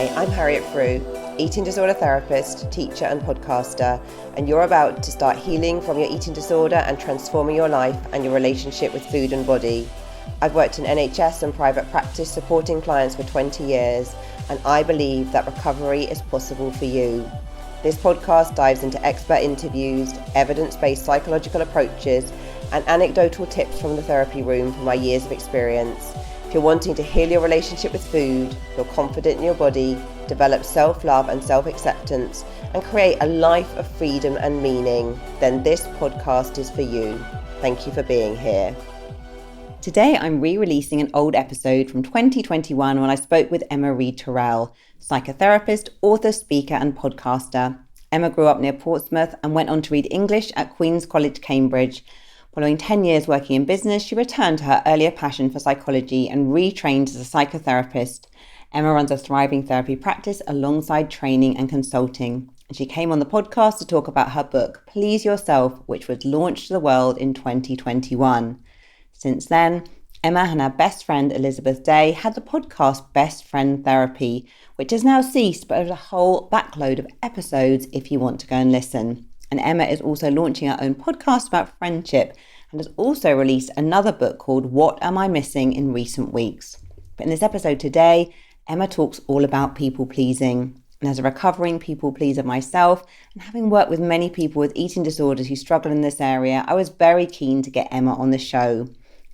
Hi, I'm Harriet Frew, eating disorder therapist, teacher and podcaster, and you're about to start healing from your eating disorder and transforming your life and your relationship with food and body. I've worked in NHS and private practice supporting clients for 20 years, and I believe that recovery is possible for you. This podcast dives into expert interviews, evidence-based psychological approaches, and anecdotal tips from the therapy room from my years of experience. If you're wanting to heal your relationship with food, feel confident in your body, develop self-love and self-acceptance, and create a life of freedom and meaning, then this podcast is for you. Thank you for being here. Today, I'm re-releasing an old episode from 2021 when I spoke with Emma Reed Turrell, psychotherapist, author, speaker, and podcaster. Emma grew up near Portsmouth and went on to read English at Queen's College, Cambridge. Following 10 years working in business, she returned to her earlier passion for psychology and retrained as a psychotherapist. Emma runs a thriving therapy practice alongside training and consulting. And she came on the podcast to talk about her book, Please Yourself, which was launched to the world in 2021. Since then, Emma and her best friend Elizabeth Day had the podcast Best Friend Therapy, which has now ceased, but there's a whole backlog of episodes if you want to go and listen. And Emma is also launching her own podcast about friendship and has also released another book called What Am I Missing in recent weeks. But in this episode today, Emma talks all about people pleasing. And as a recovering people pleaser myself, and having worked with many people with eating disorders who struggle in this area, I was very keen to get Emma on the show.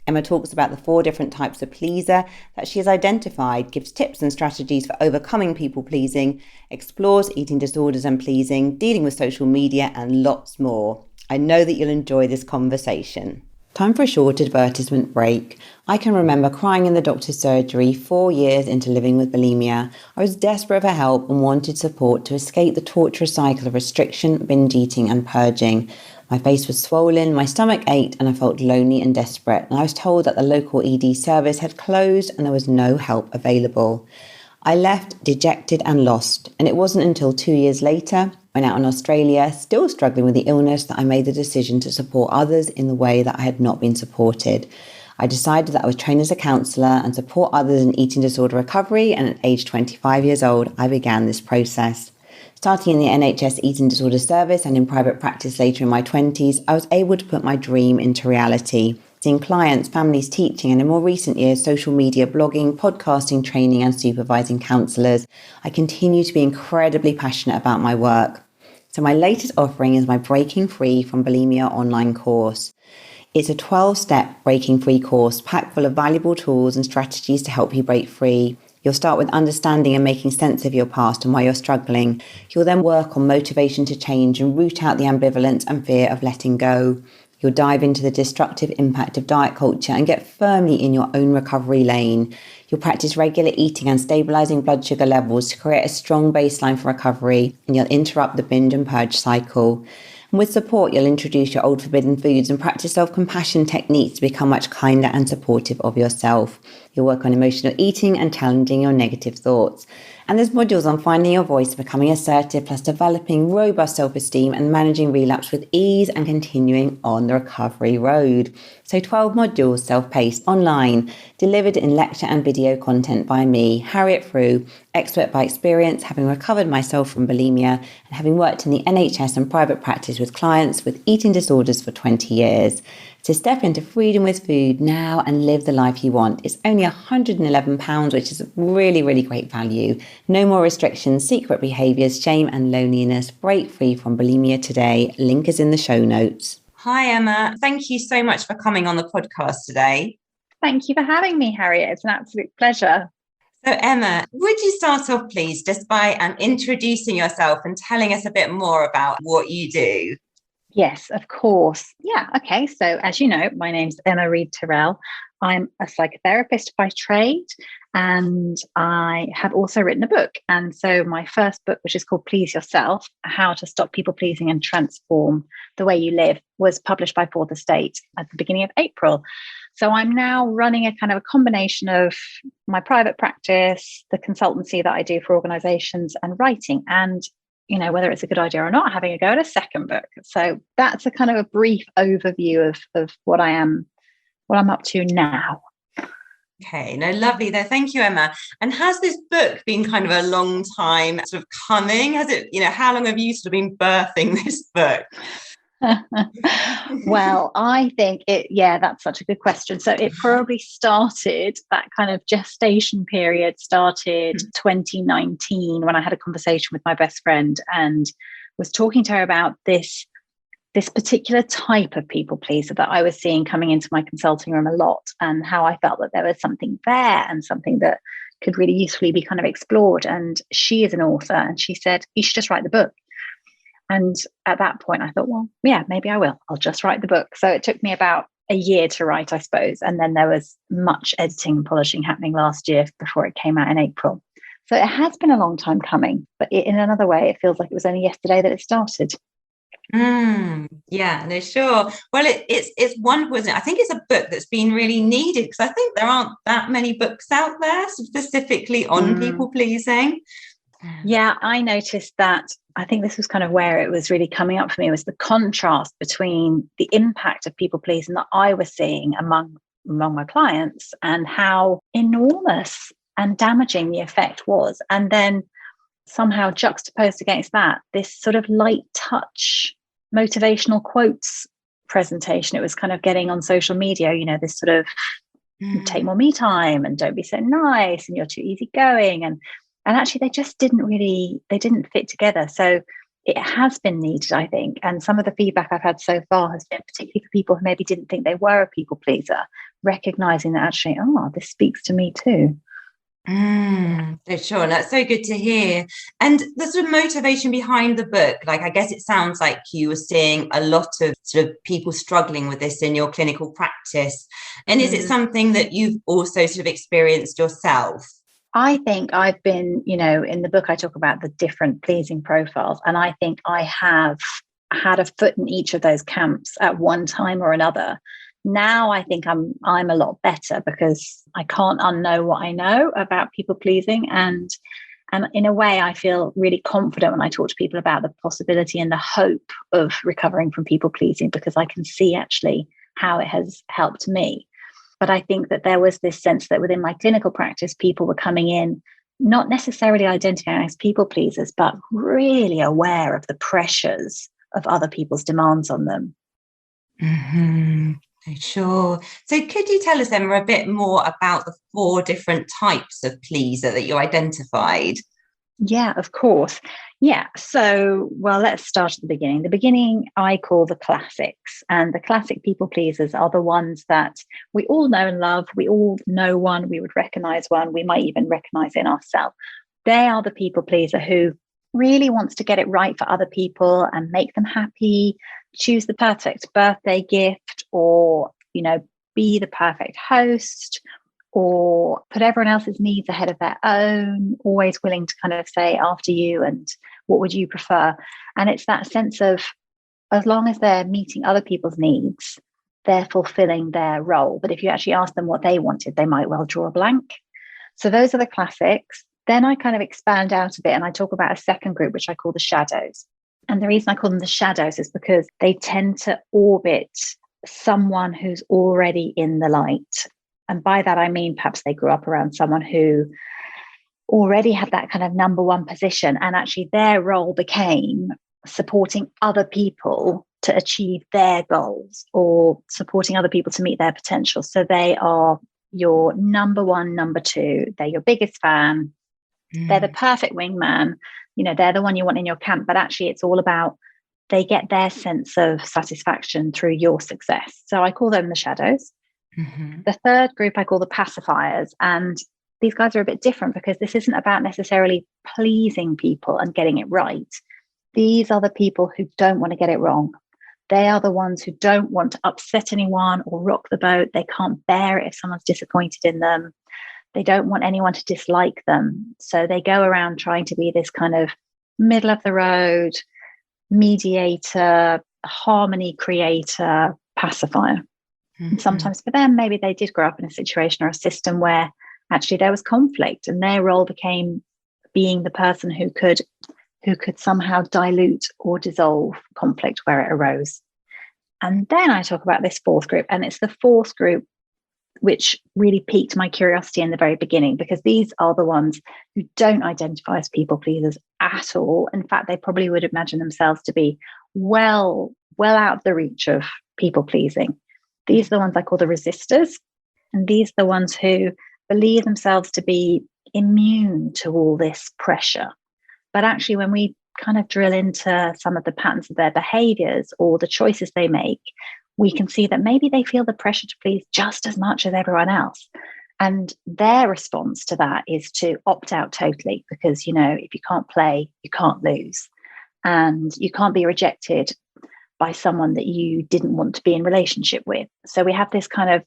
Emma talks about the 4 different types of pleaser that she has identified, gives tips and strategies for overcoming people pleasing, explores eating disorders and pleasing, dealing with social media, and lots more. I know that you'll enjoy this conversation. Time for a short advertisement break. I can remember crying in the doctor's surgery 4 years into living with bulimia. I was desperate for help and wanted support to escape the torturous cycle of restriction, binge eating and purging. My face was swollen, my stomach ached, and I felt lonely and desperate. And I was told that the local ED service had closed and there was no help available. I left dejected and lost, and it wasn't until 2 years later, when out in Australia, still struggling with the illness, that I made the decision to support others in the way that I had not been supported. I decided that I would train as a counsellor and support others in eating disorder recovery, and at age 25 years old, I began this process. Starting in the NHS eating disorder service and in private practice later in my 20s, I was able to put my dream into reality. Seeing clients, families, teaching, and in more recent years, social media, blogging, podcasting, training, and supervising counsellors, I continue to be incredibly passionate about my work. So my latest offering is my Breaking Free from Bulimia online course. It's a 12-step breaking free course packed full of valuable tools and strategies to help you break free. You'll start with understanding and making sense of your past and why you're struggling. You'll then work on motivation to change and root out the ambivalence and fear of letting go. You'll dive into the destructive impact of diet culture and get firmly in your own recovery lane. You'll practice regular eating and stabilising blood sugar levels to create a strong baseline for recovery, and you'll interrupt the binge and purge cycle. And with support, you'll introduce your old forbidden foods and practice self-compassion techniques to become much kinder and supportive of yourself. You'll work on emotional eating and challenging your negative thoughts. And there's modules on finding your voice, becoming assertive, plus developing robust self-esteem and managing relapse with ease and continuing on the recovery road. So 12 modules, self-paced, online, delivered in lecture and video content by me, Harriet Frew, expert by experience, having recovered myself from bulimia and having worked in the NHS and private practice with clients with eating disorders for 20 years. To step into freedom with food now and live the life you want. It's only £111, which is really, really great value. No more restrictions, secret behaviours, shame and loneliness. Break free from bulimia today. Link is in the show notes. Hi, Emma. Thank you so much for coming on the podcast today. Thank you for having me, Harriet. It's an absolute pleasure. So, Emma, would you start off, please, just by introducing yourself and telling us a bit more about what you do? Yes, of course. Yeah. Okay. So as you know, my name's Emma Reed Turrell. I'm a psychotherapist by trade, and I have also written a book. And so my first book, which is called Please Yourself, How to Stop People Pleasing and Transform the Way You Live, was published by Fourth Estate at the beginning of April. So I'm now running a kind of a combination of my private practice, the consultancy that I do for organizations, and writing. And whether it's a good idea or not, having a go at a second book. So that's a kind of a brief overview of what I'm up to now. Okay, no, lovely there. Thank you, Emma. And has this book been kind of a long time sort of coming? Has it, how long have you sort of been birthing this book? Well, I think that's such a good question. So it probably started, that kind of gestation period started 2019 when I had a conversation with my best friend and was talking to her about this particular type of people pleaser that I was seeing coming into my consulting room a lot, and how I felt that there was something there and something that could really usefully be kind of explored. And she is an author, and she said, you should just write the book. And at that point, I thought, well, yeah, maybe I will. I'll just write the book. So it took me about a year to write, I suppose. And then there was much editing and polishing happening last year before it came out in April. So it has been a long time coming, but in another way, it feels like it was only yesterday that it started. Yeah, no, sure. Well, it's wonderful, isn't it? I think it's a book that's been really needed, because I think there aren't that many books out there specifically on people pleasing. Yeah, I noticed that. I think this was kind of where it was really coming up for me, was the contrast between the impact of people pleasing that I was seeing among my clients and how enormous and damaging the effect was. And then somehow juxtaposed against that, this sort of light touch motivational quotes presentation it was kind of getting on social media, this sort of take more me time and don't be so nice and you're too easygoing. And actually they just didn't fit together. So it has been needed, I think. And some of the feedback I've had so far has been particularly for people who maybe didn't think they were a people pleaser, recognizing that actually, this speaks to me too. For sure. That's so good to hear. And the sort of motivation behind the book, like, I guess it sounds like you were seeing a lot of sort of people struggling with this in your clinical practice. And is it something that you've also sort of experienced yourself? I think I've been, in the book, I talk about the different pleasing profiles. And I think I have had a foot in each of those camps at one time or another. Now I think I'm a lot better, because I can't unknow what I know about people pleasing. And in a way, I feel really confident when I talk to people about the possibility and the hope of recovering from people pleasing, because I can see actually how it has helped me. But I think that there was this sense that within my clinical practice, people were coming in, not necessarily identifying as people pleasers, but really aware of the pressures of other people's demands on them. Sure. So could you tell us, Emma, a bit more about the 4 different types of pleaser that you identified? Yeah, of course. Yeah. So, let's start at the beginning. The beginning I call the classics. And the classic people pleasers are the ones that we all know and love. We all know one. We would recognize one. We might even recognize it in ourselves. They are the people pleaser who really wants to get it right for other people and make them happy, choose the perfect birthday gift, or, be the perfect host, or put everyone else's needs ahead of their own, always willing to kind of say after you and what would you prefer. And it's that sense of, as long as they're meeting other people's needs, they're fulfilling their role. But if you actually ask them what they wanted, they might well draw a blank. So those are the classics. Then I kind of expand out a bit and I talk about a second group, which I call the shadows. And the reason I call them the shadows is because they tend to orbit someone who's already in the light. And by that, I mean, perhaps they grew up around someone who already had that kind of number one position. And actually their role became supporting other people to achieve their goals, or supporting other people to meet their potential. So they are your number one, number two. They're your biggest fan. They're the perfect wingman. They're the one you want in your camp. But actually, it's all about, they get their sense of satisfaction through your success. So I call them the shadows. The third group I call the pacifiers. And these guys are a bit different, because this isn't about necessarily pleasing people and getting it right. These are the people who don't want to get it wrong. They are the ones who don't want to upset anyone or rock the boat. They can't bear it if someone's disappointed in them. They don't want anyone to dislike them. So they go around trying to be this kind of middle of the road, mediator, harmony creator, pacifier. And sometimes for them, maybe they did grow up in a situation or a system where actually there was conflict, and their role became being the person who could somehow dilute or dissolve conflict where it arose. And then I talk about this fourth group, and it's the fourth group which really piqued my curiosity in the very beginning, because these are the ones who don't identify as people pleasers at all. In fact, they probably would imagine themselves to be well out of the reach of people pleasing. These are the ones I call the resistors. And these are the ones who believe themselves to be immune to all this pressure. But actually, when we kind of drill into some of the patterns of their behaviors or the choices they make, we can see that maybe they feel the pressure to please just as much as everyone else. And their response to that is to opt out totally, because, you know, if you can't play, you can't lose. And you can't be rejected by someone that you didn't want to be in relationship with. So we have this kind of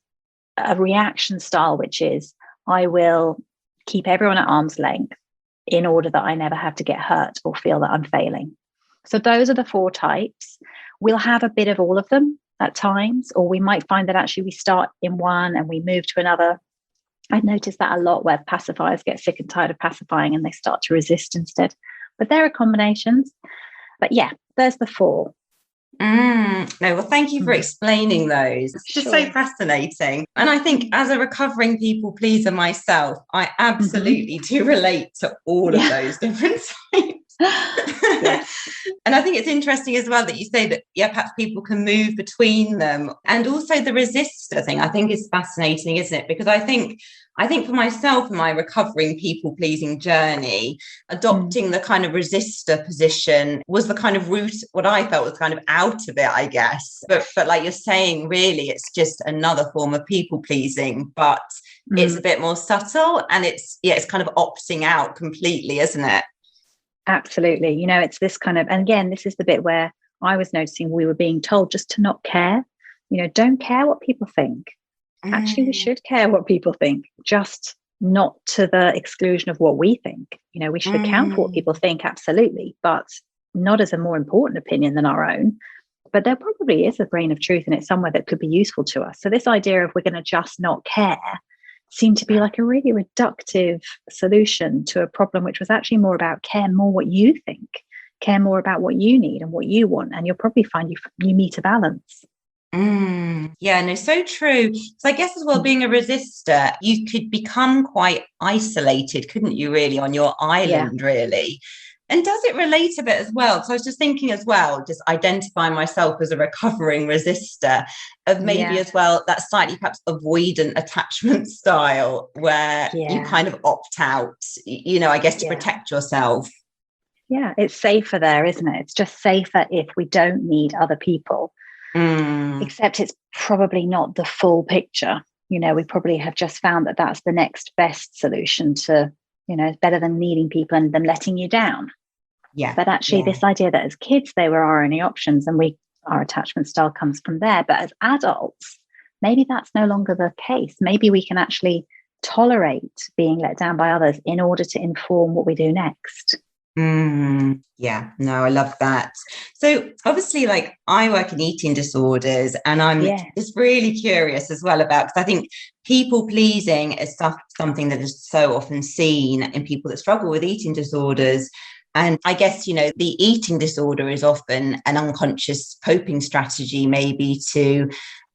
a reaction style, which is, I will keep everyone at arm's length in order that I never have to get hurt or feel that I'm failing. So those are the 4 types. We'll have a bit of all of them at times, or we might find that actually we start in one and we move to another. I've noticed that a lot, where pacifiers get sick and tired of pacifying and they start to resist instead. But there are combinations. But yeah, there's the 4. No, well, thank you for explaining those. It's just so Sure. fascinating. And I think as a recovering people pleaser myself, I absolutely do relate to all of those different types. And I think it's interesting as well that you say that, yeah, perhaps people can move between them. And also the resistor thing, I think, is fascinating, isn't it? Because I think for myself in my recovering people pleasing journey, adopting the kind of resistor position was the kind of route, what I felt was kind of out of it, I guess. But like you're saying, really, it's just another form of people pleasing, but it's a bit more subtle, and it's kind of opting out completely, isn't it? Absolutely. You know, it's this kind of, and again, this is the bit where I was noticing we were being told just to not care. You know, don't care what people think. Actually, we should care what people think, just not to the exclusion of what we think. You know, we should account for what people think, absolutely, but not as a more important opinion than our own. But there probably is a grain of truth in it somewhere that could be useful to us. So this idea of we're going to just not care seemed to be like a really reductive solution to a problem, which was actually more about care more what you think, care more about what you need and what you want, and you'll probably find you meet a balance. Yeah, no, so true. So I guess as well, being a resistor, you could become quite isolated, couldn't you, really, on your island, really? And does it relate a bit as well? So I was just thinking as well, just identifying myself as a recovering resistor, of maybe as well that slightly perhaps avoidant attachment style where you kind of opt out, you know, I guess to protect yourself. Yeah, it's safer there, isn't it? It's just safer if we don't need other people. Except it's probably not the full picture. You know, we probably have just found that that's the next best solution to, you know, better than needing people and them letting you down. Yeah. But actually this idea that as kids they were our only options and our attachment style comes from there. But as adults, maybe that's no longer the case. Maybe we can actually tolerate being let down by others in order to inform what we do next. Yeah, no, I love that. So obviously, like, I work in eating disorders, and I'm just really curious as well about, because I think people pleasing is something that is so often seen in people that struggle with eating disorders. And I guess, you know, the eating disorder is often an unconscious coping strategy, maybe to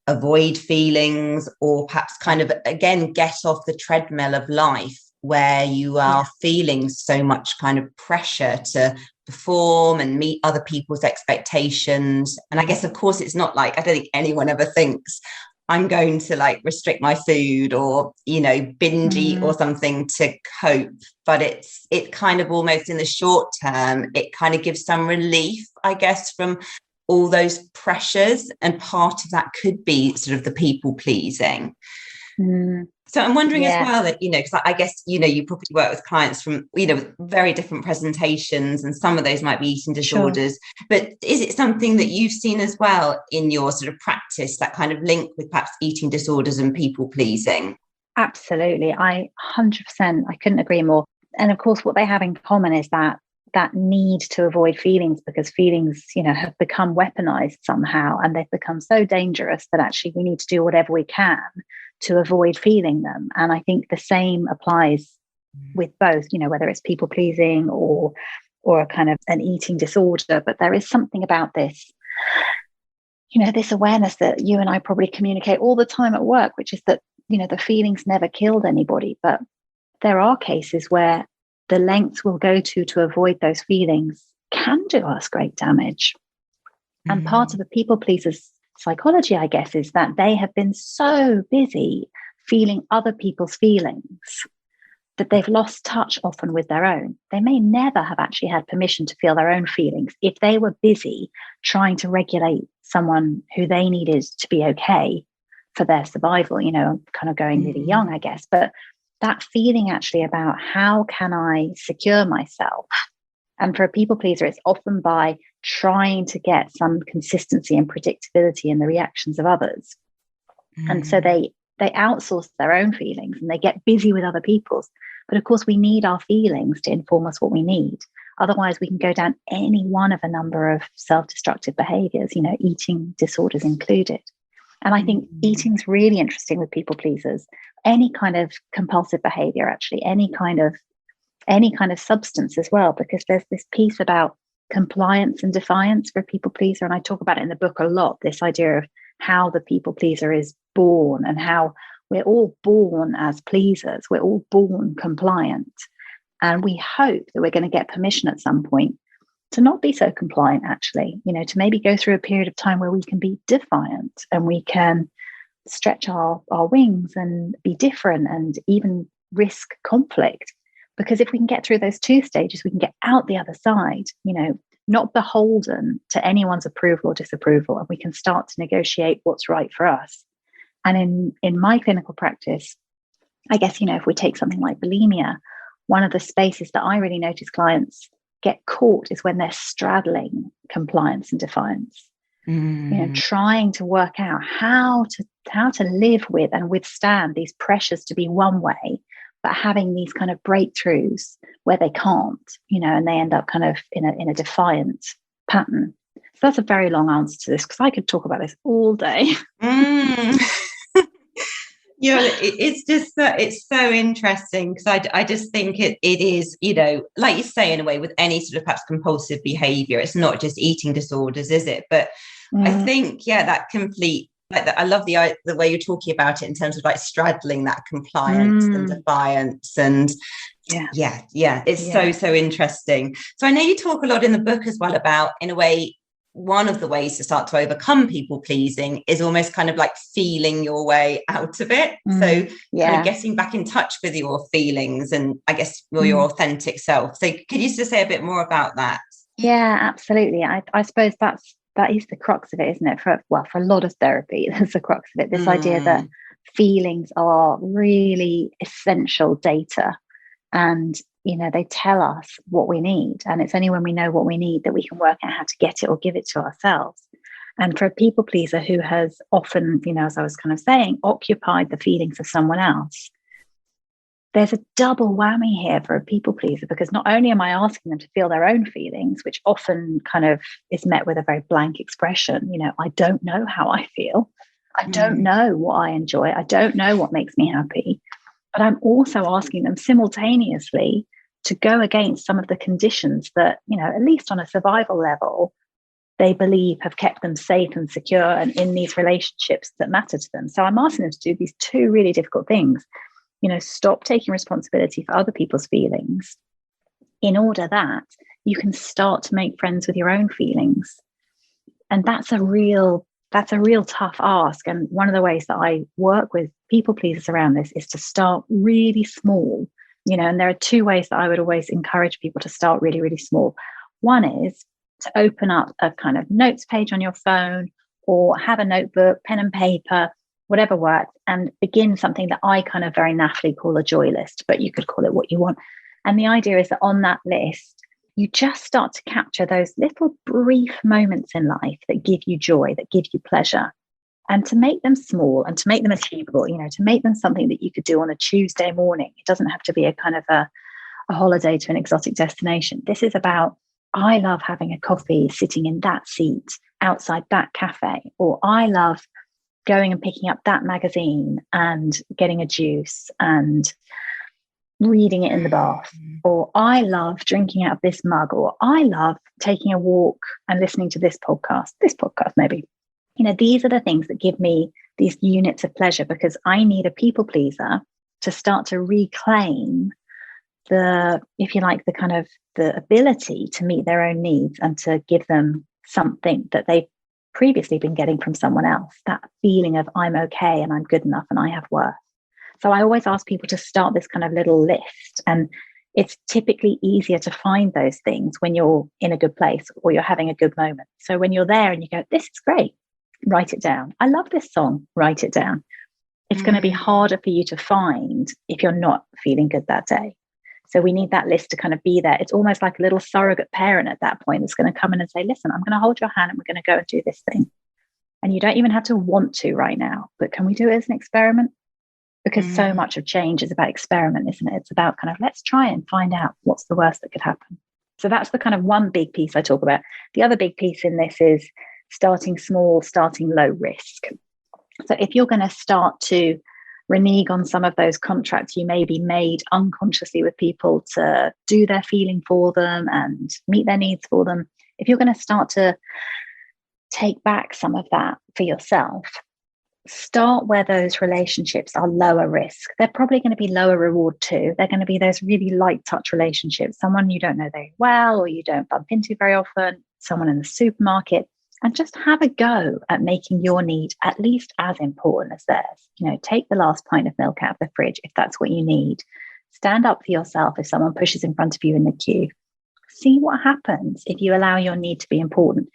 avoid feelings, or perhaps kind of, again, get off the treadmill of life, where you are feeling so much kind of pressure to perform and meet other people's expectations. And I guess, of course, it's not like, I don't think anyone ever thinks I'm going to like restrict my food or, you know, binge eat or something to cope. But it kind of almost in the short term, it kind of gives some relief, I guess, from all those pressures. And part of that could be sort of the people pleasing. So I'm wondering as well that, you know, because I guess, you know, you probably work with clients from, you know, very different presentations, and some of those might be eating disorders. But is it something that you've seen as well in your sort of practice, that kind of link with perhaps eating disorders and people pleasing? Absolutely. 100%, I couldn't agree more. And of course, what they have in common is that need to avoid feelings, because feelings, you know, have become weaponized somehow, and they've become so dangerous that actually we need to do whatever we can to avoid feeling them. And I think the same applies with both, you know, whether it's people pleasing or a kind of an eating disorder. But there is something about this, you know, this awareness that you and I probably communicate all the time at work, which is that the feelings never killed anybody, but there are cases where the lengths we'll go to avoid those feelings can do us great damage. And part of the people pleaser's psychology, I guess, is that they have been so busy feeling other people's feelings that they've lost touch often with their own. They may never have actually had permission to feel their own feelings if they were busy trying to regulate someone who they needed to be okay for their survival, kind of going really young, I guess. But that feeling actually about how can I secure myself? And for a people pleaser, it's often by trying to get some consistency and predictability in the reactions of others. And so they outsource their own feelings and they get busy with other people's. But of course, we need our feelings to inform us what we need. Otherwise, we can go down any one of a number of self-destructive behaviors, eating disorders included. And I think eating's really interesting with people pleasers. Any kind of compulsive behavior, actually, any kind of substance as well, because there's this piece about compliance and defiance for a people pleaser. And I talk about it in the book a lot, this idea of how the people pleaser is born and how we're all born as pleasers. We're all born compliant. And we hope that we're going to get permission at some point to not be so compliant, actually, to maybe go through a period of time where we can be defiant and we can stretch our wings and be different and even risk conflict. Because if we can get through those two stages, we can get out the other side, not beholden to anyone's approval or disapproval, and we can start to negotiate what's right for us. And in my clinical practice, I guess, if we take something like bulimia, one of the spaces that I really notice clients get caught is when they're straddling compliance and defiance. Trying to work out how to live with and withstand these pressures to be one way, but having these kind of breakthroughs where they can't, and they end up kind of in a defiant pattern. So that's a very long answer to this, because I could talk about this all day. It's just it's so interesting, because I just think it is, like you say, in a way, with any sort of perhaps compulsive behavior, it's not just eating disorders, is it? But I think, that complete, like that, I love the way you're talking about it in terms of like straddling that compliance and defiance, and it's so interesting. So I know you talk a lot in the book as well about, in a way, one of the ways to start to overcome people pleasing is almost kind of like feeling your way out of it. So kind of getting back in touch with your feelings and, I guess, your authentic self. So could you just say a bit more about that? Yeah, absolutely. I suppose that is the crux of it, isn't it? For a lot of therapy, that's the crux of it. This idea that feelings are really essential data, and they tell us what we need, and it's only when we know what we need that we can work out how to get it or give it to ourselves. And for a people pleaser who has often, as I was kind of saying, occupied the feelings of someone else, there's a double whammy here for a people pleaser, because not only am I asking them to feel their own feelings, which often kind of is met with a very blank expression, I don't know how I feel, I don't know what I enjoy, I don't know what makes me happy, but I'm also asking them simultaneously to go against some of the conditions that, at least on a survival level, they believe have kept them safe and secure and in these relationships that matter to them. So I'm asking them to do these two really difficult things. Stop taking responsibility for other people's feelings in order that you can start to make friends with your own feelings. And that's a real tough ask. And one of the ways that I work with people pleasers around this is to start really small. And there are two ways that I would always encourage people to start really, really small. One is to open up a kind of notes page on your phone, or have a notebook, pen and paper, whatever works, and begin something that I kind of very naffily call a joy list, but you could call it what you want. And the idea is that on that list, you just start to capture those little brief moments in life that give you joy, that give you pleasure, and to make them small and to make them achievable, to make them something that you could do on a Tuesday morning. It doesn't have to be a kind of a holiday to an exotic destination. This is about, I love having a coffee sitting in that seat outside that cafe, or I love going and picking up that magazine and getting a juice and reading it in the bath, or I love drinking out of this mug, or I love taking a walk and listening to this podcast maybe. these are the things that give me these units of pleasure, because I need a people pleaser to start to reclaim the, if you like, the kind of the ability to meet their own needs and to give them something that they've previously been getting from someone else, that feeling of I'm okay and I'm good enough and I have worth. So I always ask people to start this kind of little list, and it's typically easier to find those things when you're in a good place or you're having a good moment. So when you're there and you go, this is great, write it down. I love this song, write it down. It's going to be harder for you to find if you're not feeling good that day. So we need that list to kind of be there. It's almost like a little surrogate parent at that point that's going to come in and say, listen, I'm going to hold your hand and we're going to go and do this thing. And you don't even have to want to right now, but can we do it as an experiment? Because so much of change is about experiment, isn't it? It's about kind of, let's try and find out what's the worst that could happen. So that's the kind of one big piece I talk about. The other big piece in this is starting small, starting low risk. So if you're going to start to renege on some of those contracts you maybe made unconsciously with people to do their feeling for them and meet their needs for them, if you're going to start to take back some of that for yourself, start where those relationships are lower risk. They're probably going to be lower reward too. They're going to be those really light touch relationships, someone you don't know very well or you don't bump into very often, someone in the supermarket, and just have a go at making your need at least as important as theirs. Take the last pint of milk out of the fridge if that's what you need. Stand up for yourself if someone pushes in front of you in the queue. See what happens if you allow your need to be important.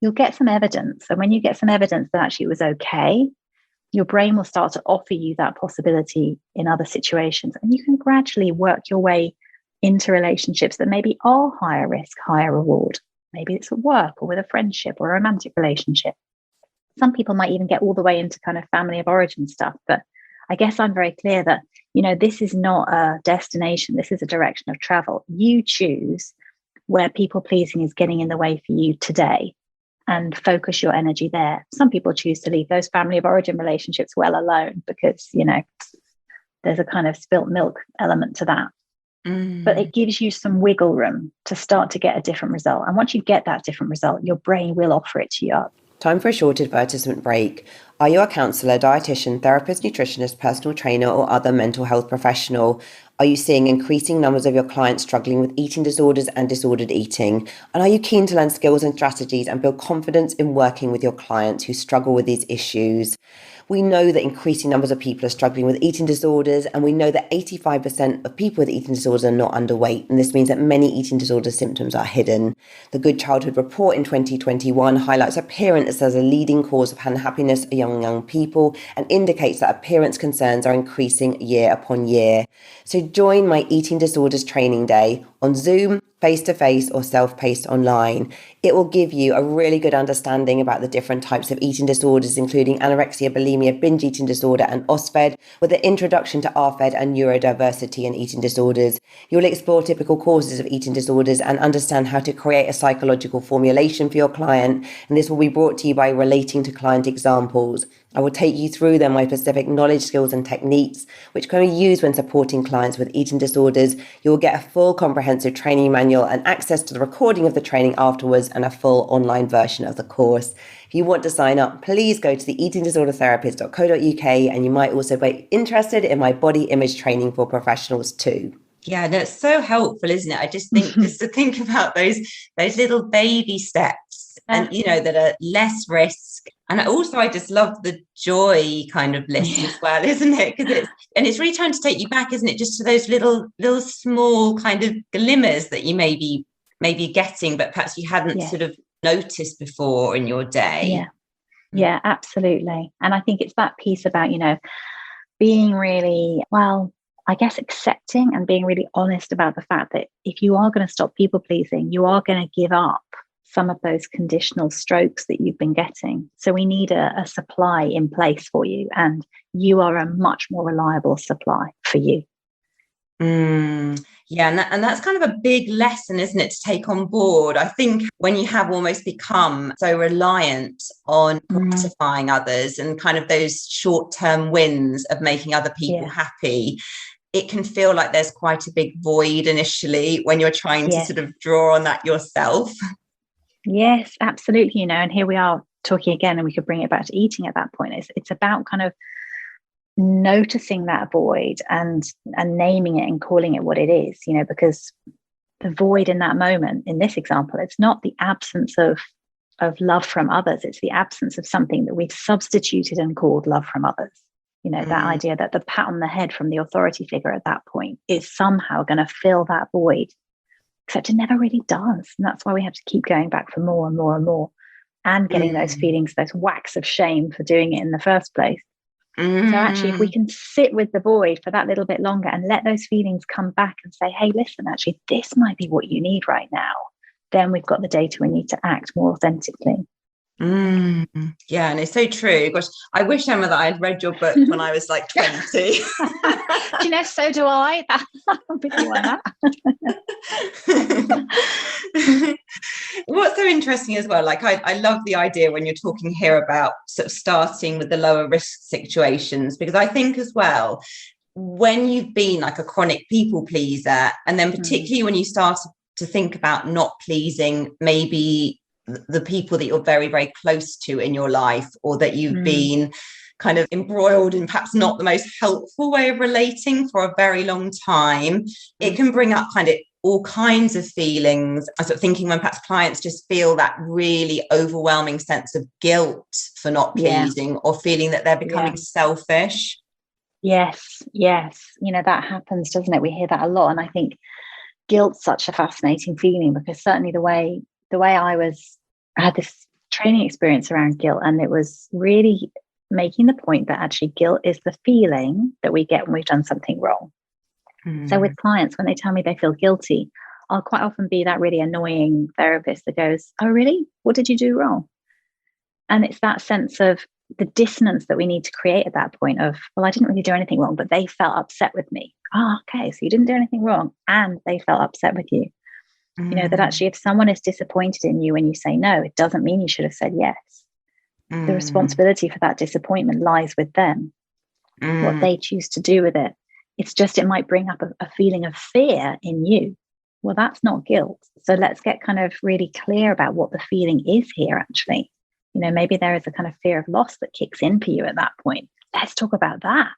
You'll get some evidence. And when you get some evidence that actually it was okay, your brain will start to offer you that possibility in other situations. And you can gradually work your way into relationships that maybe are higher risk, higher reward. Maybe it's at work or with a friendship or a romantic relationship. Some people might even get all the way into kind of family of origin stuff. But I guess I'm very clear that, this is not a destination. This is a direction of travel. You choose where people pleasing is getting in the way for you today, and focus your energy there. Some people choose to leave those family of origin relationships well alone because, there's a kind of spilt milk element to that. But it gives you some wiggle room to start to get a different result. And once you get that different result, your brain will offer it to you up. Time for a short advertisement break. Are you a counsellor, dietitian, therapist, nutritionist, personal trainer, or other mental health professional? Are you seeing increasing numbers of your clients struggling with eating disorders and disordered eating? And are you keen to learn skills and strategies and build confidence in working with your clients who struggle with these issues? We know that increasing numbers of people are struggling with eating disorders, and we know that 85% of people with eating disorders are not underweight, and this means that many eating disorder symptoms are hidden. The Good Childhood Report in 2021 highlights appearance as a leading cause of unhappiness among young people and indicates that appearance concerns are increasing year upon year. So join my Eating Disorders Training Day on Zoom, face-to-face or self-paced online. It will give you a really good understanding about the different types of eating disorders, including anorexia, bulimia, binge eating disorder, and OSFED, with an introduction to RFED and neurodiversity and eating disorders. You'll explore typical causes of eating disorders and understand how to create a psychological formulation for your client. And this will be brought to you by relating to client examples. I will take you through them, my specific knowledge, skills, and techniques, which can be used when supporting clients with eating disorders. You will get a full comprehensive training manual and access to the recording of the training afterwards and a full online version of the course. If you want to sign up, please go to the eatingdisordertherapist.co.uk, and you might also be interested in my body image training for professionals too. Yeah, that's so helpful, isn't it? I just think just to think about those little baby steps and, that are less risk. And also, I just love the joy kind of list as well, isn't it? Because it's really trying to take you back, isn't it? Just to those little small kind of glimmers that you maybe getting, but perhaps you hadn't sort of noticed before in your day. Yeah, absolutely. And I think it's that piece about, being really, I guess, accepting and being really honest about the fact that if you are going to stop people pleasing, you are going to give up some of those conditional strokes that you've been getting. So we need a supply in place for you, and you are a much more reliable supply for you. Yeah, and that's kind of a big lesson, isn't it, to take on board? I think when you have almost become so reliant on gratifying others and kind of those short-term wins of making other people happy, it can feel like there's quite a big void initially when you're trying to sort of draw on that yourself. Yes, absolutely. And here we are talking again, and we could bring it back to eating at that point, it's about kind of noticing that void and naming it and calling it what it is, because the void in that moment, in this example, it's not the absence of love from others. It's the absence of something that we've substituted and called love from others. That idea that the pat on the head from the authority figure at that point is somehow going to fill that void, except it never really does. And that's why we have to keep going back for more and more and more, and getting those feelings, those whacks of shame for doing it in the first place. So actually, if we can sit with the void for that little bit longer and let those feelings come back and say, hey, listen, actually, this might be what you need right now, then we've got the data we need to act more authentically. Yeah, and it's so true. Gosh, I wish, Emma, that I'd read your book when I was like 20. Do so do I. I'm with you on that. What's so interesting as well, like I love the idea when you're talking here about sort of starting with the lower risk situations, because I think as well, when you've been like a chronic people pleaser, and then particularly when you start to think about not pleasing maybe the people that you're very, very close to in your life, or that you've been kind of embroiled in perhaps not the most helpful way of relating for a very long time, it can bring up kind of all kinds of feelings. I sort of thinking when perhaps clients just feel that really overwhelming sense of guilt for not pleasing, or feeling that they're becoming selfish. Yes. That happens, doesn't it? We hear that a lot. And I think guilt's such a fascinating feeling, because certainly the way I had this training experience around guilt, and it was really making the point that actually guilt is the feeling that we get when we've done something wrong. So with clients, when they tell me they feel guilty, I'll quite often be that really annoying therapist that goes, oh, really? What did you do wrong? And it's that sense of the dissonance that we need to create at that point of, well, I didn't really do anything wrong, but they felt upset with me. Okay, so you didn't do anything wrong and they felt upset with you. That actually if someone is disappointed in you when you say no, it doesn't mean you should have said yes. The responsibility for that disappointment lies with them, what they choose to do with it. It's just, it might bring up a feeling of fear in you. Well, that's not guilt. So let's get kind of really clear about what the feeling is here, actually. Maybe there is a kind of fear of loss that kicks in for you at that point. Let's talk about that.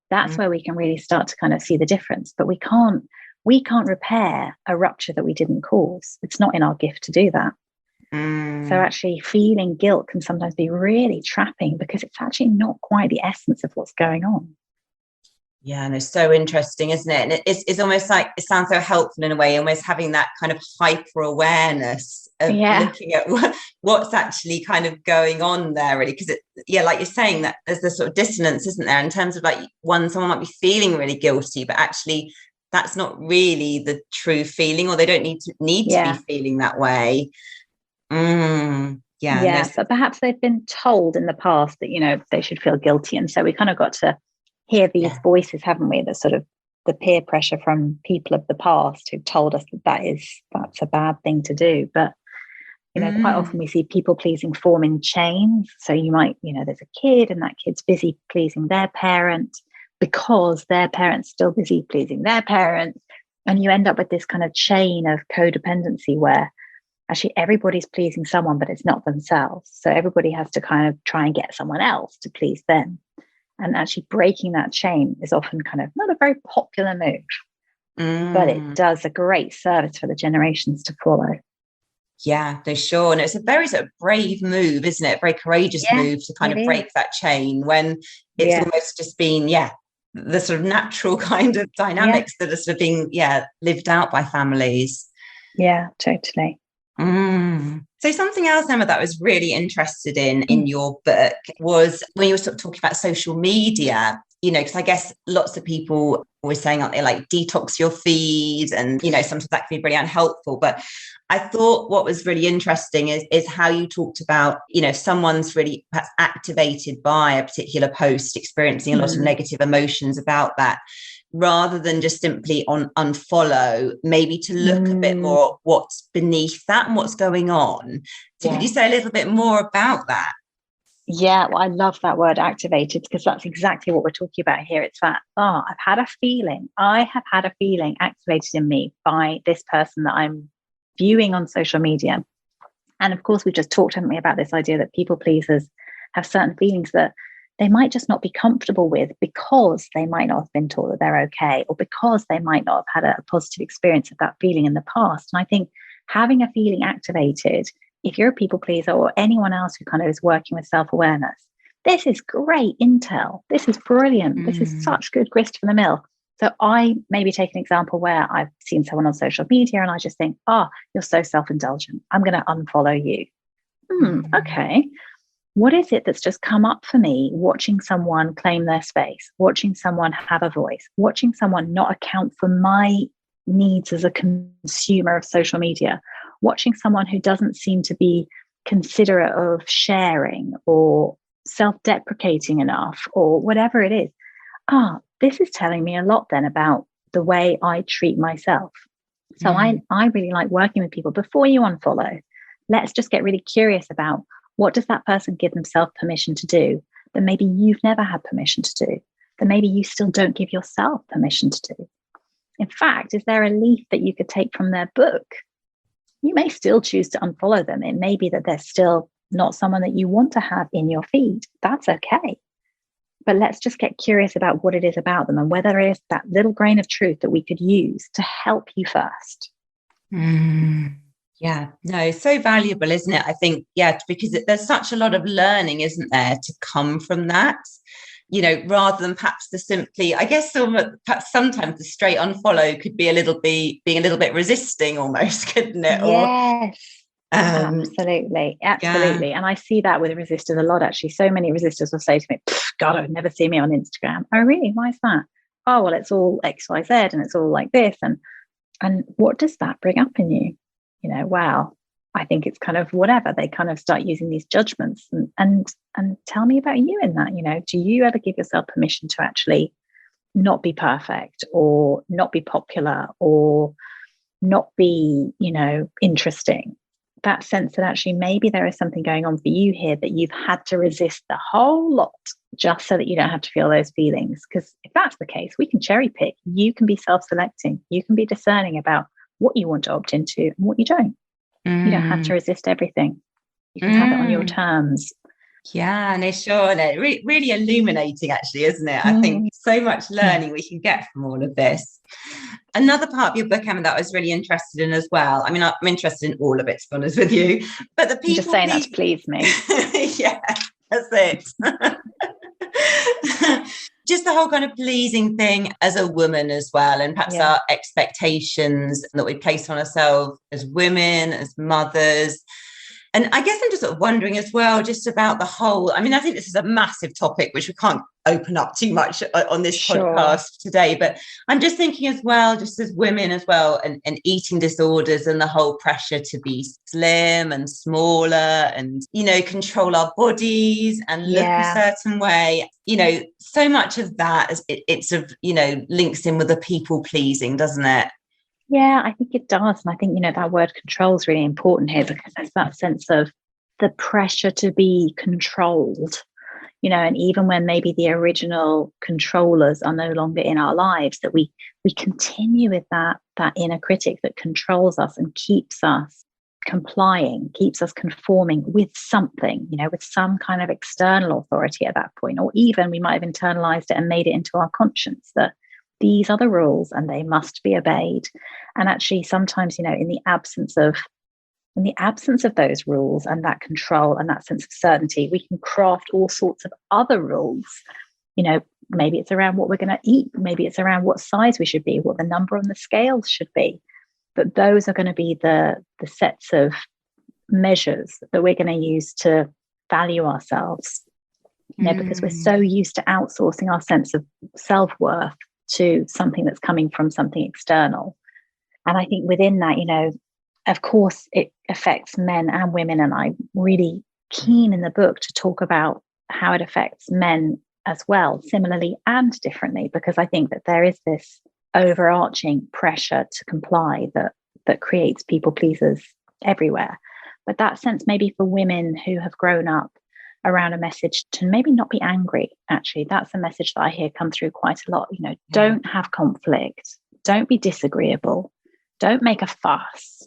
That's where we can really start to kind of see the difference. But we can't repair a rupture that we didn't cause. It's not in our gift to do that. So actually feeling guilt can sometimes be really trapping, because it's actually not quite the essence of what's going on. Yeah, and it's so interesting, isn't it? And it's almost like, it sounds so helpful in a way, almost having that kind of hyper awareness of looking at what's actually kind of going on there, really. Because like you're saying, that there's this sort of dissonance, isn't there, in terms of like someone might be feeling really guilty, but actually that's not really the true feeling, or they don't need to be feeling that way. But perhaps they've been told in the past that they should feel guilty, and so we kind of got to hear these voices, haven't we, that sort of the peer pressure from people of the past who've told us that's a bad thing to do. But quite often we see people pleasing form in chains. So you might, there's a kid and that kid's busy pleasing their parent because their parent's still busy pleasing their parents, and you end up with this kind of chain of codependency where actually everybody's pleasing someone, but it's not themselves. So everybody has to kind of try and get someone else to please them. And actually breaking that chain is often kind of not a very popular move, but it does a great service for the generations to follow. Yeah, for sure. And it's a very sort of brave move, isn't it? A very courageous move to kind of break that chain, when it's almost just been, the sort of natural kind of dynamics that are sort of being, lived out by families. Yeah, totally. So something else, Emma, that I was really interested in your book was when you were sort of talking about social media, because I guess lots of people were saying out there, like, detox your feed, and, sometimes that can be really unhelpful. But I thought what was really interesting is how you talked about, someone's really perhaps activated by a particular post, experiencing a lot of negative emotions about that, rather than just simply unfollow, maybe to look a bit more what's beneath that and what's going on. So could you say a little bit more about that? Yeah, well, I love that word activated, because that's exactly what we're talking about here. It's that, I have had a feeling activated in me by this person that I'm viewing on social media. And of course, we just talked, haven't we, about this idea that people pleasers have certain feelings that they might just not be comfortable with because they might not have been taught that they're okay, or because they might not have had a positive experience of that feeling in the past. And I think having a feeling activated, if you're a people pleaser or anyone else who kind of is working with self-awareness, this is great intel. This is brilliant. This is such good grist for the mill. So I maybe take an example where I've seen someone on social media and I just think, you're so self-indulgent. I'm going to unfollow you. Okay. What is it that's just come up for me watching someone claim their space, watching someone have a voice, watching someone not account for my needs as a consumer of social media, watching someone who doesn't seem to be considerate of sharing or self-deprecating enough or whatever it is. This is telling me a lot then about the way I treat myself. So I really like working with people. Before you unfollow, let's just get really curious about what does that person give themselves permission to do that maybe you've never had permission to do, that maybe you still don't give yourself permission to do. In fact, is there a leaf that you could take from their book? You may still choose to unfollow them. It may be that they're still not someone that you want to have in your feed. That's okay. But let's just get curious about what it is about them and whether it is that little grain of truth that we could use to help you first. Yeah, no, so valuable, isn't it? I think, because there's such a lot of learning, isn't there, to come from that, rather than perhaps the simply, I guess, perhaps sometimes the straight unfollow could be being a little bit resisting almost, couldn't it? Yes. Absolutely. Yeah. And I see that with resistors a lot, actually. So many resistors will say to me, God, I would never see me on Instagram. Oh, really? Why is that? Oh, well, it's all X, Y, Z, and it's all like this. And what does that bring up in you? Wow, I think it's kind of whatever. They kind of start using these judgments and tell me about you in that. Do you ever give yourself permission to actually not be perfect or not be popular or not be, interesting? That sense that actually maybe there is something going on for you here that you've had to resist the whole lot just so that you don't have to feel those feelings. Because if that's the case, we can cherry pick. You can be self-selecting. You can be discerning about what you want to opt into and what you don't. You don't have to resist everything. You can have it on your terms. Yeah, no, sure. No, really illuminating, actually, isn't it? I think so much learning we can get from all of this. Another part of your book, Emma, that I was really interested in as well. I mean, I'm interested in all of it, to be honest with you. But the people, just saying that to please me. Yeah, that's it. Just the whole kind of pleasing thing as a woman as well, and perhaps our expectations that we place on ourselves as women, as mothers. And I guess I'm just sort of wondering as well, just about the whole, I mean, I think this is a massive topic, which we can't open up too much on this podcast today, but I'm just thinking as well, just as women as well, and eating disorders and the whole pressure to be slim and smaller and, control our bodies and look a certain way, so much of that, it sort of, links in with the people pleasing, doesn't it? Yeah, I think it does. And I think, that word control is really important here because there's that sense of the pressure to be controlled, and even when maybe the original controllers are no longer in our lives, that we continue with that inner critic that controls us and keeps us complying, keeps us conforming with something, with some kind of external authority at that point. Or even we might have internalized it and made it into our conscience that these are the rules and they must be obeyed. And actually sometimes, in the absence of those rules and that control and that sense of certainty, we can craft all sorts of other rules. Maybe it's around what we're going to eat. Maybe it's around what size we should be, what the number on the scales should be. But those are going to be the sets of measures that we're going to use to value ourselves, because we're so used to outsourcing our sense of self-worth to something that's coming from something external. And I think within that, of course, it affects men and women. And I'm really keen in the book to talk about how it affects men as well, similarly and differently, because I think that there is this overarching pressure to comply that creates people pleasers everywhere. But that sense maybe for women who have grown up around a message to maybe not be angry. Actually, that's a message that I hear come through quite a lot. Don't have conflict, don't be disagreeable, don't make a fuss,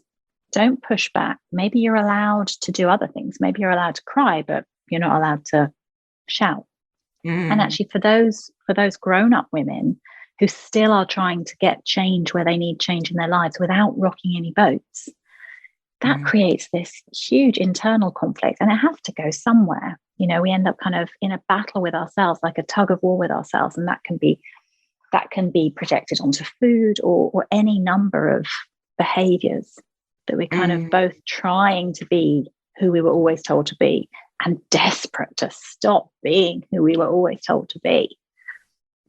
don't push back. Maybe you're allowed to do other things. Maybe you're allowed to cry, but you're not allowed to shout. And actually, for those grown-up women who still are trying to get change where they need change in their lives without rocking any boats, that creates this huge internal conflict, and it has to go somewhere. We end up kind of in a battle with ourselves, like a tug of war with ourselves, and that can be projected onto food or any number of behaviors that we're kind of both trying to be who we were always told to be and desperate to stop being who we were always told to be.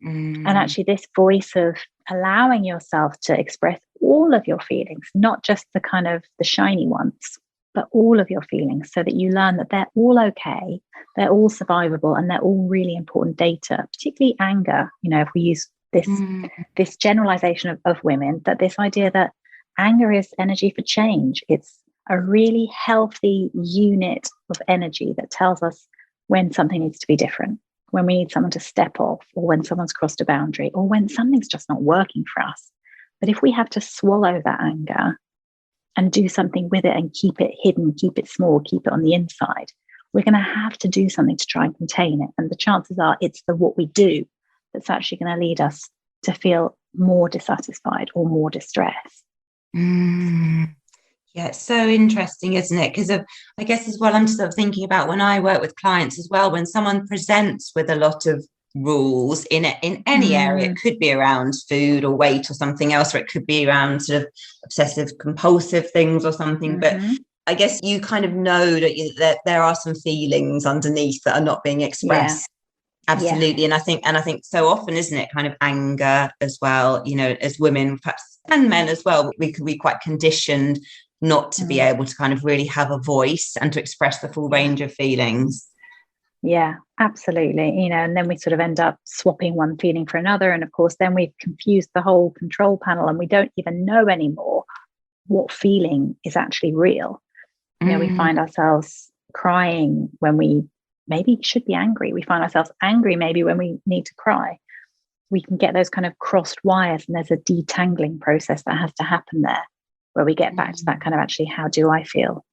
And actually, this voice of allowing yourself to express all of your feelings, not just the kind of the shiny ones, but all of your feelings, so that you learn that they're all okay, they're all survivable, and they're all really important data, particularly anger. If we use this generalization of women, that this idea that anger is energy for change. It's a really healthy unit of energy that tells us when something needs to be different, when we need someone to step off, or when someone's crossed a boundary, or when something's just not working for us. But if we have to swallow that anger and do something with it and keep it hidden, keep it small, keep it on the inside, we're going to have to do something to try and contain it. And the chances are it's what we do that's actually going to lead us to feel more dissatisfied or more distressed. Yeah, it's so interesting, isn't it? Because I guess as well, I'm sort of thinking about when I work with clients as well, when someone presents with a lot of rules in any area, it could be around food or weight or something else, or it could be around sort of obsessive compulsive things or something. But I guess you kind of know that there are some feelings underneath that are not being expressed. Absolutely. Yeah. And I think so often, isn't it, kind of anger as well, as women, perhaps, and men as well, we could be quite conditioned not to be able to kind of really have a voice and to express the full range of feelings. Yeah, absolutely. And then we sort of end up swapping one feeling for another. And of course, then we've confused the whole control panel, and we don't even know anymore what feeling is actually real. We find ourselves crying when we maybe should be angry. We find ourselves angry maybe when we need to cry. We can get those kind of crossed wires, and there's a detangling process that has to happen there, where we get back to that kind of, actually, how do I feel?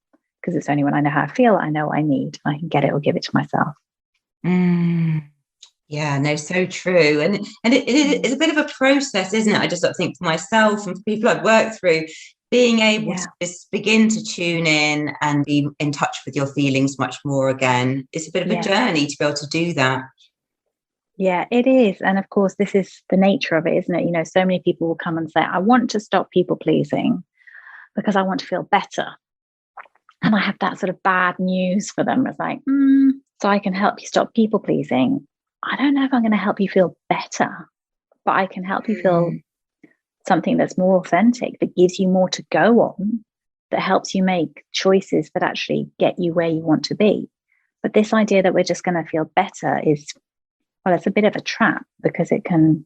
Because it's only when I know how I feel, I know what I need. I can get it or give it to myself. Yeah, no, so true. And it's a bit of a process, isn't it? I just sort of think for myself and for people I've worked through, being able to just begin to tune in and be in touch with your feelings much more again. It's a bit of a journey to be able to do that. Yeah, it is. And of course, this is the nature of it, isn't it? So many people will come and say, I want to stop people pleasing because I want to feel better. And I have that sort of bad news for them. It's like, so I can help you stop people pleasing. I don't know if I'm going to help you feel better, but I can help you feel something that's more authentic, that gives you more to go on, that helps you make choices that actually get you where you want to be. But this idea that we're just going to feel better is, well, it's a bit of a trap, because it can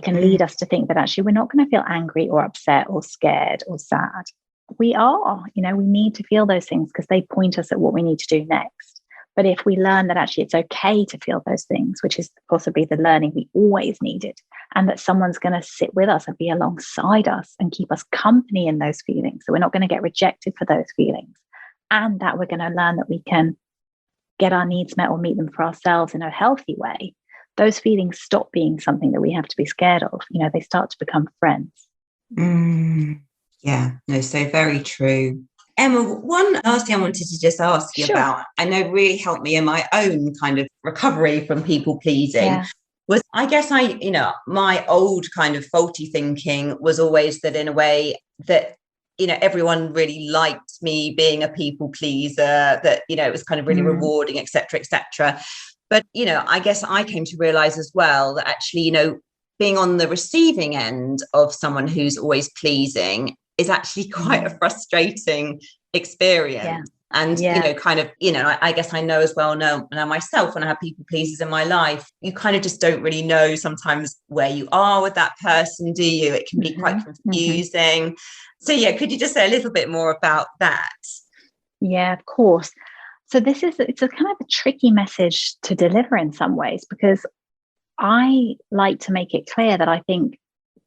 lead us to think that actually we're not going to feel angry or upset or scared or sad. We are, we need to feel those things because they point us at what we need to do next. But if we learn that actually it's okay to feel those things, which is possibly the learning we always needed, and that someone's going to sit with us and be alongside us and keep us company in those feelings, so we're not going to get rejected for those feelings, and that we're going to learn that we can get our needs met or meet them for ourselves in a healthy way, those feelings stop being something that we have to be scared of. They start to become friends. Yeah, no, so very true. Emma, one last thing I wanted to just ask you about, I know really helped me in my own kind of recovery from people pleasing, was, I guess my old kind of faulty thinking was always that, in a way, that, everyone really liked me being a people pleaser, that, it was kind of really rewarding, etc., etc. But, I guess I came to realize as well that actually, being on the receiving end of someone who's always pleasing is actually quite a frustrating experience. And, I guess I know as well now myself, when I have people pleasers in my life, you kind of just don't really know sometimes where you are with that person, do you? It can be quite confusing. So, could you just say a little bit more about that? Yeah, of course. So it's a kind of a tricky message to deliver in some ways, because I like to make it clear that I think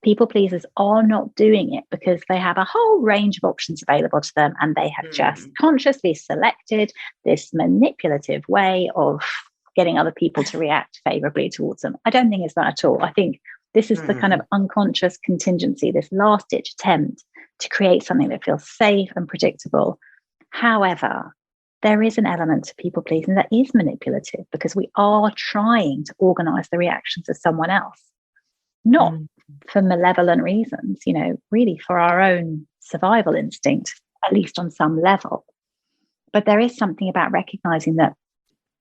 People pleasers are not doing it because they have a whole range of options available to them, and they have just consciously selected this manipulative way of getting other people to react favorably towards them. I don't think it's that at all. I think this is the kind of unconscious contingency, this last ditch attempt to create something that feels safe and predictable. However, there is an element to people pleasing that is manipulative, because we are trying to organize the reactions of someone else, not for malevolent reasons, really for our own survival instinct, at least on some level. But there is something about recognizing that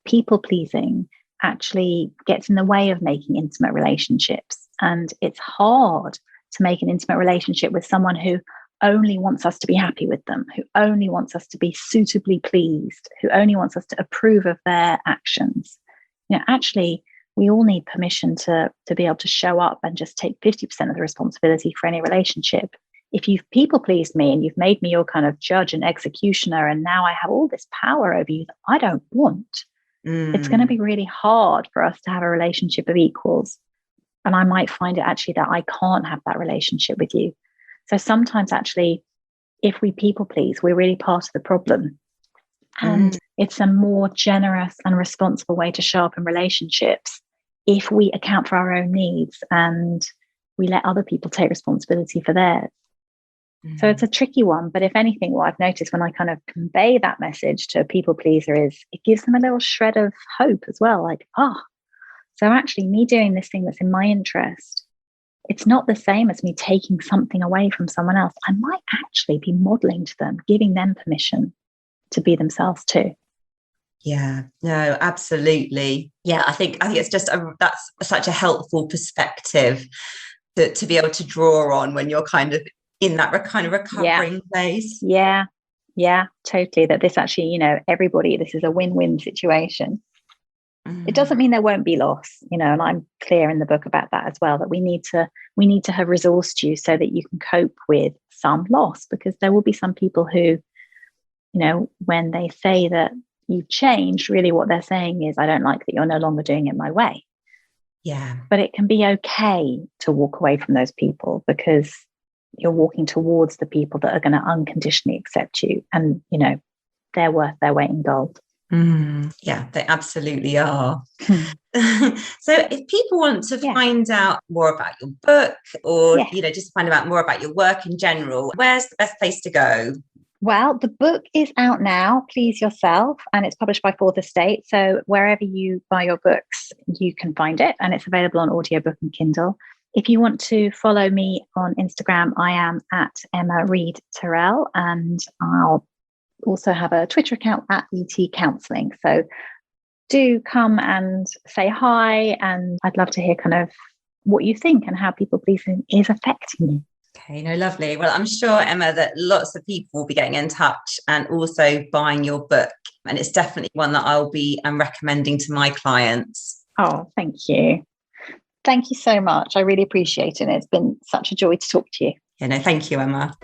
people pleasing actually gets in the way of making intimate relationships. And it's hard to make an intimate relationship with someone who only wants us to be happy with them, who only wants us to be suitably pleased, who only wants us to approve of their actions. Actually, we all need permission to be able to show up and just take 50% of the responsibility for any relationship. If you've people pleased me and you've made me your kind of judge and executioner, and now I have all this power over you that I don't want, it's going to be really hard for us to have a relationship of equals. And I might find it actually that I can't have that relationship with you. So sometimes actually, if we people please, we're really part of the problem. And it's a more generous and responsible way to show up in relationships if we account for our own needs and we let other people take responsibility for theirs. So it's a tricky one. But if anything, what I've noticed when I kind of convey that message to a people pleaser is it gives them a little shred of hope as well. Like, so actually me doing this thing that's in my interest, it's not the same as me taking something away from someone else. I might actually be modeling to them, giving them permission to be themselves too. Yeah, no, absolutely. Yeah, I think it's just that's such a helpful perspective to be able to draw on when you're kind of in that kind of recovering place. Yeah, totally. That this actually, everybody, this is a win-win situation. It doesn't mean there won't be loss, and I'm clear in the book about that as well, that we need to have resourced you so that you can cope with some loss, because there will be some people who, when they say that you've changed, really what they're saying is, I don't like that you're no longer doing it my way. Yeah. But it can be okay to walk away from those people, because you're walking towards the people that are going to unconditionally accept you, and they're worth their weight in gold. Yeah, they absolutely are. So if people want to find out more about your book, or just find out more about your work in general, where's the best place to go? Well, the book is out now, Please Yourself, and it's published by Fourth Estate. So wherever you buy your books, you can find it, and it's available on audiobook and Kindle. If you want to follow me on Instagram, I am at Emma Reed Turrell, and I'll also have a Twitter account at ET Counselling. So do come and say hi, and I'd love to hear kind of what you think and how people pleasing is affecting you. Okay, no, lovely. Well, I'm sure, Emma, that lots of people will be getting in touch and also buying your book. And it's definitely one that I'll be recommending to my clients. Oh, thank you. Thank you so much. I really appreciate it. It's been such a joy to talk to you. Yeah, no, thank you, Emma.